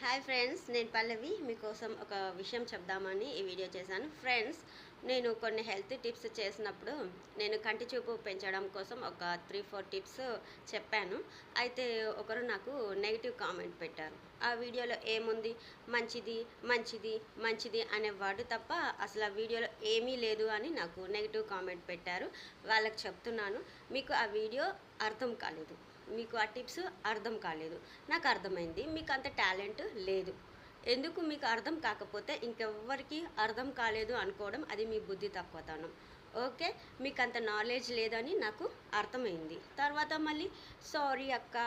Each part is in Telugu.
హాయ్ ఫ్రెండ్స్, నేను పల్లవి మీకోసం ఒక విషయం చెప్దామని ఈ వీడియో చేశాను. ఫ్రెండ్స్, నేను కొన్ని హెల్త్ టిప్స్ చేసినప్పుడు నేను కంటి చూపు పెంచడం కోసం ఒక 3-4 టిప్స్ చెప్పాను. అయితే ఒకరు నాకు నెగిటివ్ కామెంట్ పెట్టారు. ఆ వీడియోలో ఏముంది, మంచిది మంచిది మంచిది అనే వర్డ్ తప్ప అసలు ఆ వీడియోలో ఏమీ లేదు అని నాకు నెగిటివ్ కామెంట్ పెట్టారు. వాళ్ళకి చెప్తున్నాను, మీకు ఆ వీడియో అర్థం కాలేదు, మీకు ఆ టిప్స్ అర్థం కాలేదు. నాకు అర్థమైంది, మీకు అంత టాలెంట్ లేదు. ఎందుకు మీకు అర్థం కాకపోతే ఇంకెవ్వరికి అర్థం కాలేదు అనుకోవడం అది మీ బుద్ధి తక్కువతనం. ఓకే, మీకు అంత నాలెడ్జ్ లేదని నాకు అర్థమైంది. తర్వాత మళ్ళీ సారీ అక్క,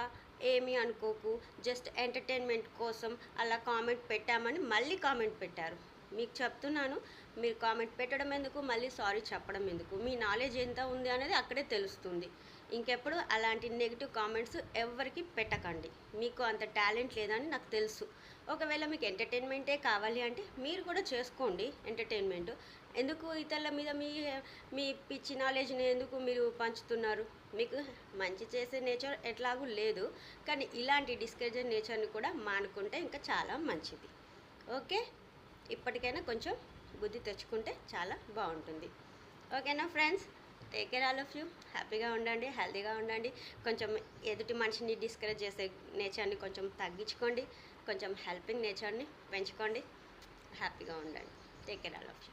ఏమీ అనుకోకు, జస్ట్ ఎంటర్టైన్మెంట్ కోసం అలా కామెంట్ పెట్టామని మళ్ళీ కామెంట్ పెట్టారు. మీకు చెప్తున్నాను, మీరు కామెంట్ పెట్టడం ఎందుకు, మళ్ళీ సారీ చెప్పడం ఎందుకు? మీ నాలెడ్జ్ ఎంత ఉంది అనేది అక్కడే తెలుస్తుంది. ఇంకెప్పుడు అలాంటి నెగిటివ్ కామెంట్స్ ఎవ్వరికి పెట్టకండి. మీకు అంత టాలెంట్ లేదని నాకు తెలుసు. ఒకవేళ మీకు ఎంటర్టైన్మెంటే కావాలి అంటే మీరు కూడా చేసుకోండి ఎంటర్టైన్మెంట్. ఎందుకు ఇతరుల మీద మీ పిచ్చి నాలెడ్జ్ని ఎందుకు మీరు పంచుతున్నారు? మీకు మంచి చేసే నేచర్ ఎట్లాగూ లేదు, కానీ ఇలాంటి డిస్కరేజ్ నేచర్ని కూడా మానుకుంటే ఇంకా చాలా మంచిది. ఓకే, ఇప్పటికైనా కొంచెం బుద్ధి తెచ్చుకుంటే చాలా బాగుంటుంది. ఓకేనా friends? Take care all of you. హ్యాపీగా ఉండండి, హెల్తీగా ఉండండి. కొంచెం ఎదుటి మనిషిని డిస్కరేజ్ చేసే నేచర్ని కొంచెం తగ్గించుకోండి, కొంచెం హెల్పింగ్ నేచర్ని పెంచుకోండి. హ్యాపీగా ఉండండి. Take care all of you.